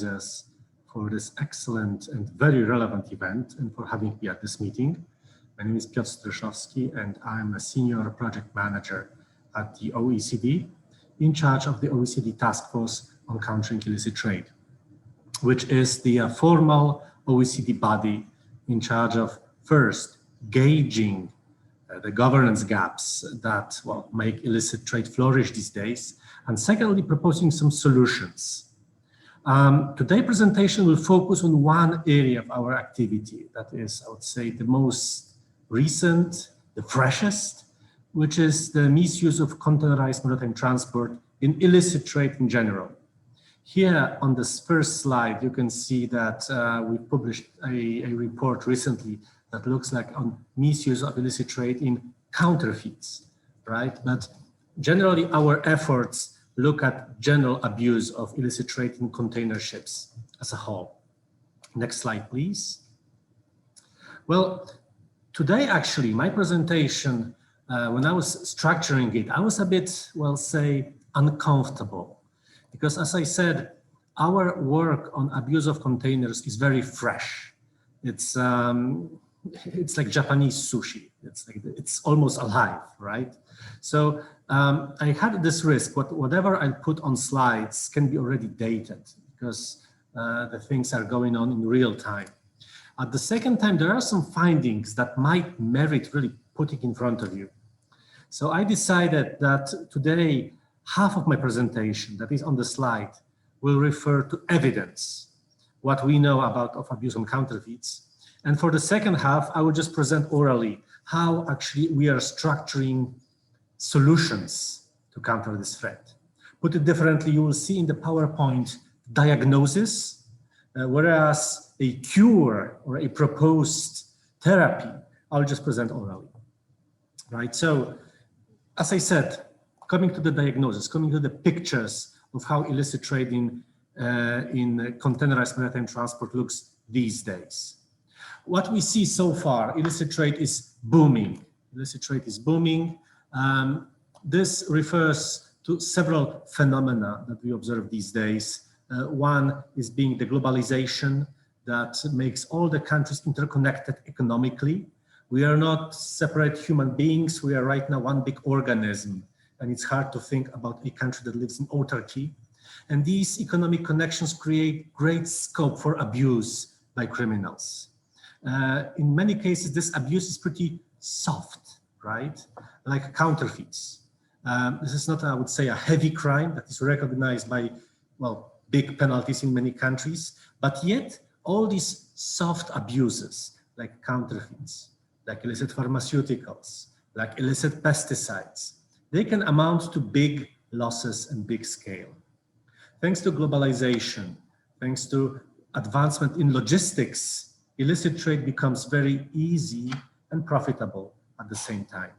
organizers for this excellent and very relevant event and for having me at this meeting. My name is Piotr Stryszowski and I'm a senior project manager at the OECD in charge of the OECD Task Force on Countering Illicit Trade, which is the formal OECD body in charge of first gauging the governance gaps that make illicit trade flourish these days, and secondly, proposing some solutions. Today's presentation will focus on one area of our activity that is, I would say, the most recent, the freshest, which is the misuse of containerized maritime transport in illicit trade in general. Here on this first slide, you can see that we published a report recently that looks like on misuse of illicit trade in counterfeits, right? But generally our efforts look at general abuse of illicit trade in container ships as a whole. Next slide, please. Well, today actually my presentation, when I was structuring it, I was a bit, well, say, uncomfortable. Because as I said, our work on abuse of containers is very fresh. It's like Japanese sushi. It's almost alive, right? So I had this risk, whatever I put on slides can be already dated because the things are going on in real time. At the second time, there are some findings that might merit really putting in front of you. So I decided that today, half of my presentation that is on the slide will refer to evidence, what we know about abuse on counterfeits. And for the second half, I will just present orally how actually we are structuring solutions to counter this threat. Put it differently, you will see in the PowerPoint diagnosis, whereas a cure or a proposed therapy, I'll just present orally, right? So, as I said, coming to the diagnosis, coming to the pictures of how illicit trade in containerized maritime transport looks these days. What we see so far, illicit trade is booming. Illicit trade is booming. This refers to several phenomena that we observe these days. One is being the globalization that makes all the countries interconnected economically. We are not separate human beings. We are right now one big organism. And it's hard to think about a country that lives in autarky. And these economic connections create great scope for abuse by criminals. In many cases, this abuse is pretty soft, right? Like counterfeits. This is not, I would say, a heavy crime that is recognized by, well, big penalties in many countries, but yet all these soft abuses, like counterfeits, like illicit pharmaceuticals, like illicit pesticides, they can amount to big losses and big scale. Thanks to globalization, thanks to advancement in logistics, illicit trade becomes very easy and profitable at the same time.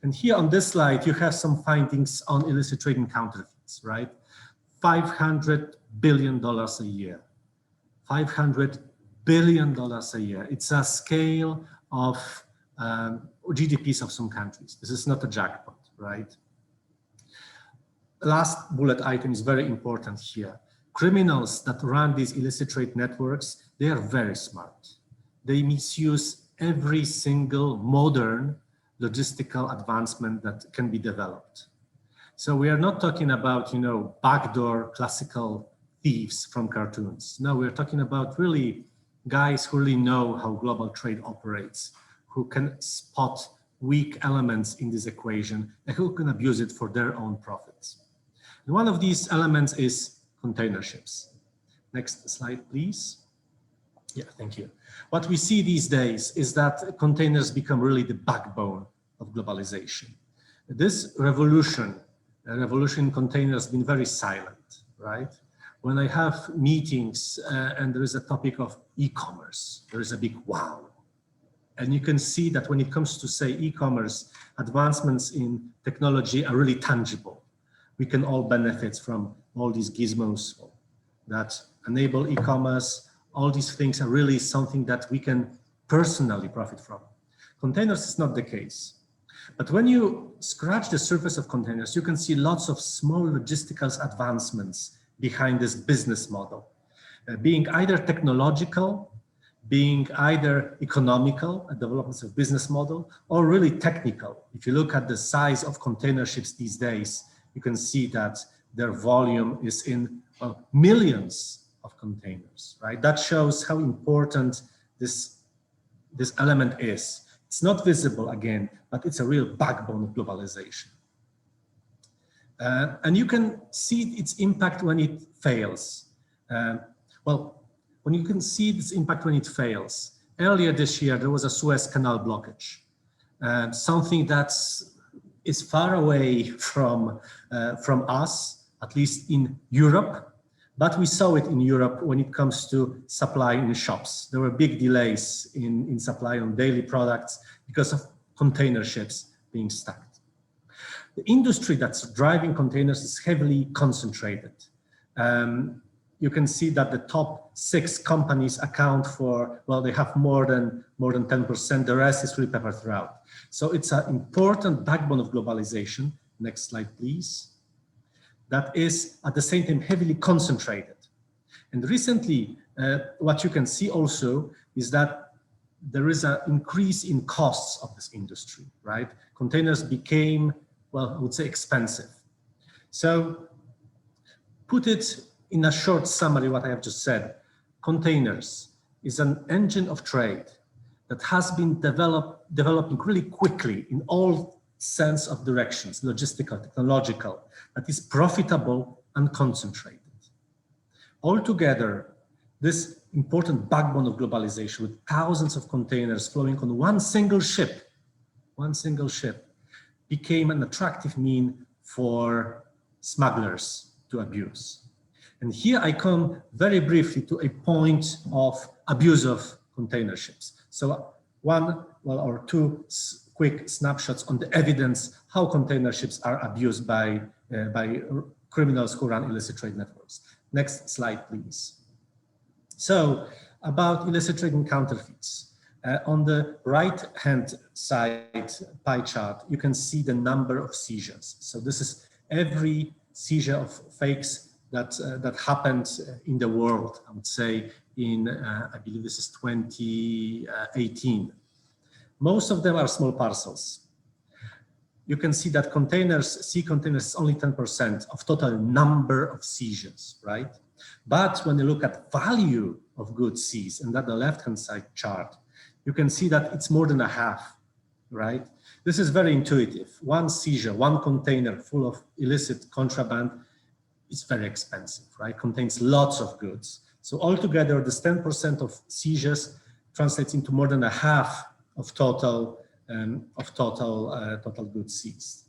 And here on this slide, you have some findings on illicit trade in counterfeits, right? $500 billion a year. $500 billion a year. It's a scale of GDPs of some countries. This is not a jackpot, right? Last bullet item is very important here. Criminals that run these illicit trade networks, they are very smart. They misuse every single modern logistical advancement that can be developed. So we are not talking about, backdoor classical thieves from cartoons. No, we're talking about really guys who really know how global trade operates, who can spot weak elements in this equation and who can abuse it for their own profits. And one of these elements is container ships. Next slide, please. Yeah, thank you. What we see these days is that containers become really the backbone of globalization. This revolution in containers has been very silent, right? When I have meetings and there is a topic of e-commerce, there is a big wow. And you can see that when it comes to, say, e-commerce, advancements in technology are really tangible. We can all benefit from all these gizmos that enable e-commerce. All these things are really something that we can personally profit from. Containers is not the case. But when you scratch the surface of containers, you can see lots of small logistical advancements behind this business model. being either technological, being either economical, a development of business model, or really technical. If you look at the size of container ships these days, you can see that their volume is in millions of containers, right? That shows how important this element is. It's not visible again, but it's a real backbone of globalization. And you can see its impact when it fails. When you can see this impact when it fails. Earlier this year, there was a Suez Canal blockage, something that is far away from us, at least in Europe, but we saw it in Europe when it comes to supply in shops. There were big delays in supply on daily products because of container ships being stuck. The industry that's driving containers is heavily concentrated. You can see that the top 6 companies account for, well, they have more than 10%. The rest is really peppered throughout. So it's an important backbone of globalization. Next slide, please. That is at the same time heavily concentrated. And recently, what you can see also is that there is an increase in costs of this industry, right? Containers became, well, I would say expensive. So put it in a short summary, what I have just said, containers is an engine of trade that has been developing really quickly in all sense of directions, logistical, technological, that is profitable and concentrated. Altogether, this important backbone of globalization with thousands of containers flowing on one single ship, became an attractive mean for smugglers to abuse. And here I come very briefly to a point of abuse of container ships. So one, well, or two quick snapshots on the evidence how container ships are abused by criminals who run illicit trade networks. Next slide, please. So about illicit trade and counterfeits. On the right-hand side pie chart, you can see the number of seizures. So this is every seizure of fakes that happened in the world, I would say in, I believe this is 2018. Most of them are small parcels. You can see that sea containers is only 10% of total number of seizures, right? But when you look at value of goods seized, and at the left-hand side chart, you can see that it's more than a half, right? This is very intuitive. One seizure, one container full of illicit contraband is very expensive, right? Contains lots of goods. So altogether, this 10% of seizures translates into more than a half of total goods seized.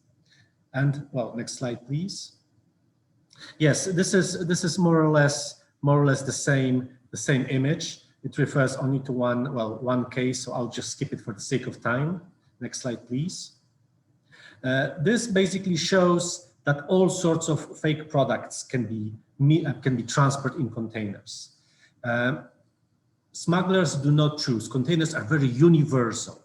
And well, next slide, please. Yes, this is more or less the same image. It refers only to one case, so I'll just skip it for the sake of time. Next slide, please. This basically shows that all sorts of fake products can be transported in containers. Smugglers do not choose. Containers are very universal.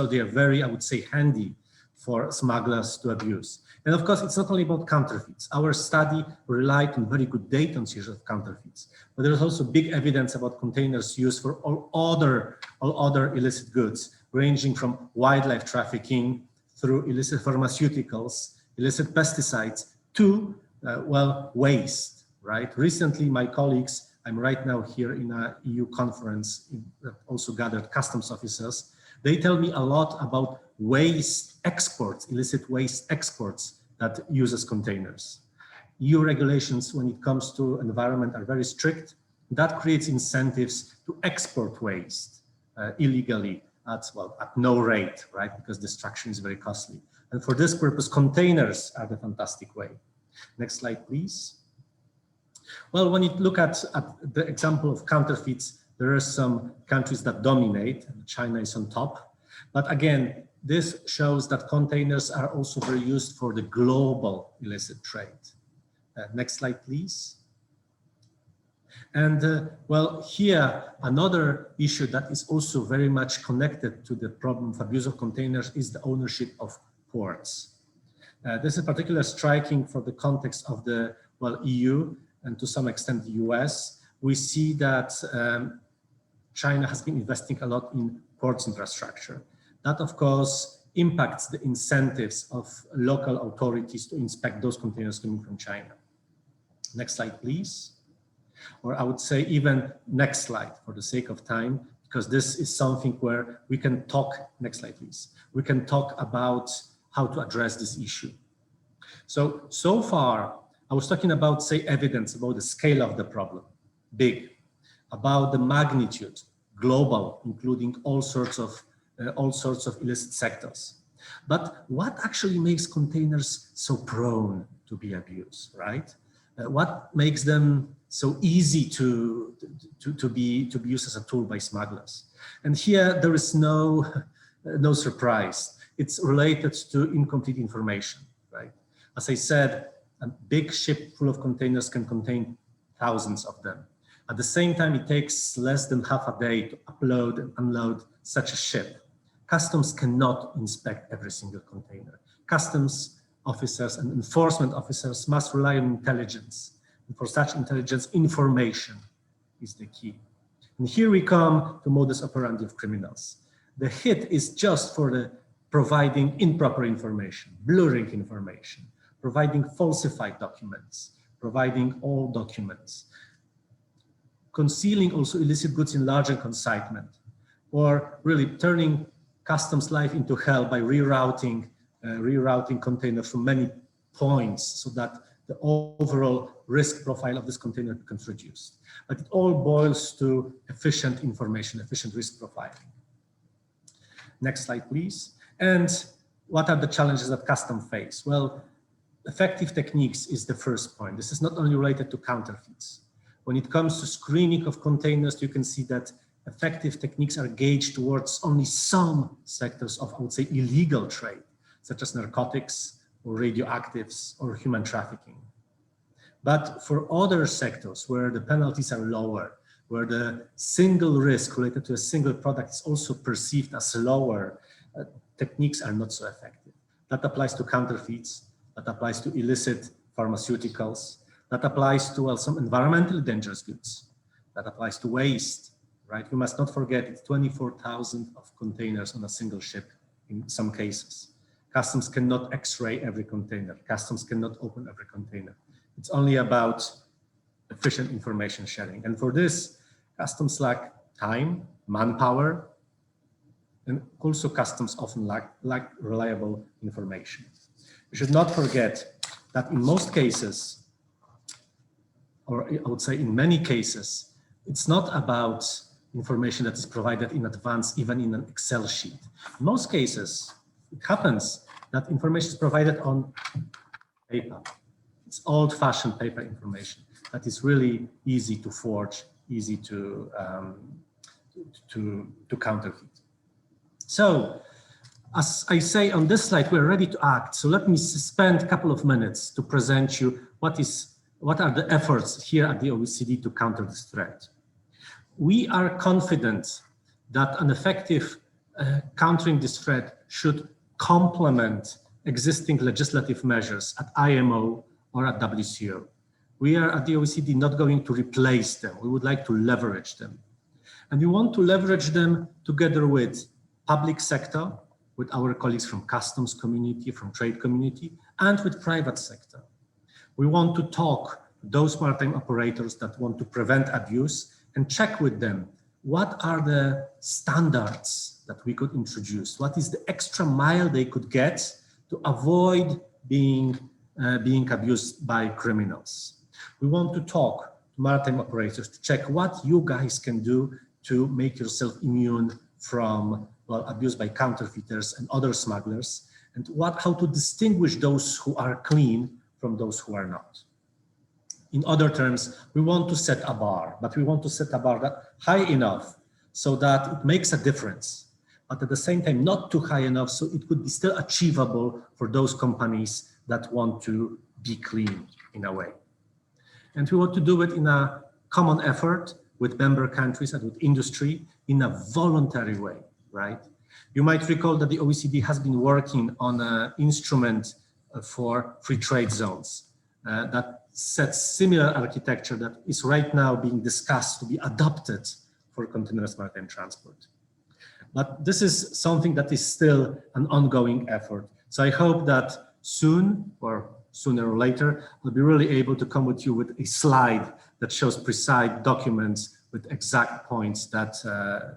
They are very, I would say, handy for smugglers to abuse. And of course, it's not only about counterfeits. Our study relied on very good data on seizures of counterfeits, but there's also big evidence about containers used for all other illicit goods, ranging from wildlife trafficking through illicit pharmaceuticals, illicit pesticides to, waste, right? Recently, my colleagues, I'm right now here in a EU conference that also gathered customs officers. They tell me a lot about waste exports, illicit waste exports that uses containers. EU regulations when it comes to environment are very strict. That creates incentives to export waste illegally at no rate, right? Because destruction is very costly. And for this purpose, containers are the fantastic way. Next slide, please. Well, when you look at the example of counterfeits, there are some countries that dominate. China is on top. But again, this shows that containers are also very used for the global illicit trade. Next slide, please. And here, another issue that is also very much connected to the problem of abuse of containers is the ownership of ports. This is particularly striking for the context of the EU and to some extent the US, we see that China has been investing a lot in ports infrastructure. That, of course, impacts the incentives of local authorities to inspect those containers coming from China. Next slide, please. Or I would say even next slide for the sake of time, because this is something where we can talk, next slide, please. We can talk about how to address this issue. So far, I was talking about, say, evidence about the scale of the problem, big, about the magnitude, global, including all sorts of illicit sectors. But what actually makes containers so prone to be abused, right? What makes them so easy to be used as a tool by smugglers? And here there is no surprise. It's related to incomplete information, right? As I said, a big ship full of containers can contain thousands of them. At the same time, it takes less than half a day to upload and unload such a ship. Customs cannot inspect every single container. Customs officers and enforcement officers must rely on intelligence. And for such intelligence, information is the key. And here we come to modus operandi of criminals. The hit is just for the providing improper information, blurring information, providing falsified documents, providing old documents, concealing also illicit goods in larger consignment, or really turning customs life into hell by rerouting containers from many points so that the overall risk profile of this container becomes reduced. But it all boils to efficient information, efficient risk profiling. Next slide, please. And what are the challenges that customs face? Well, effective techniques is the first point. This is not only related to counterfeits. When it comes to screening of containers, you can see that effective techniques are gauged towards only some sectors of, I would say, illegal trade, such as narcotics or radioactives or human trafficking. But for other sectors where the penalties are lower, where the single risk related to a single product is also perceived as lower, techniques are not so effective. That applies to counterfeits, that applies to illicit pharmaceuticals, that applies to some environmentally dangerous goods, that applies to waste, right? We must not forget it's 24,000 of containers on a single ship in some cases. Customs cannot X-ray every container. Customs cannot open every container. It's only about efficient information sharing. And for this, customs lack time, manpower, and also customs often lack reliable information. We should not forget that in most cases, or I would say in many cases, it's not about information that is provided in advance, even in an Excel sheet. In most cases, it happens that information is provided on paper. It's old-fashioned paper information that is really easy to forge, easy to counterfeit. So, as I say on this slide, we're ready to act. So let me spend a couple of minutes to present you what are the efforts here at the OECD to counter this threat. We are confident that an effective countering this threat should complement existing legislative measures at IMO or at WCO. We are at the OECD not going to replace them. We would like to leverage them. And we want to leverage them together with public sector, with our colleagues from customs community, from trade community, and with private sector. We want to talk to those maritime operators that want to prevent abuse and check with them what are the standards that we could introduce, what is the extra mile they could get to avoid being abused by criminals. We want to talk to maritime operators to check what you guys can do to make yourself immune from abuse by counterfeiters and other smugglers, and how to distinguish those who are clean from those who are not. In other terms, we want to set a bar, but we want to set a bar that high enough so that it makes a difference, but at the same time not too high enough so it could be still achievable for those companies that want to be clean in a way. And we want to do it in a common effort with member countries and with industry in a voluntary way, right? You might recall that the OECD has been working on an instrument for free trade zones. that sets similar architecture that is right now being discussed to be adopted for continuous maritime transport. But this is something that is still an ongoing effort. So I hope that soon, or sooner or later, we'll be really able to come with you with a slide that shows precise documents with exact points that,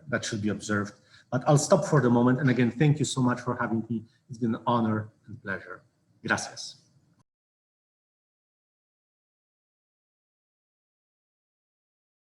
that should be observed. But I'll stop for the moment. And again, thank you so much for having me. It's been an honor and pleasure. Gracias.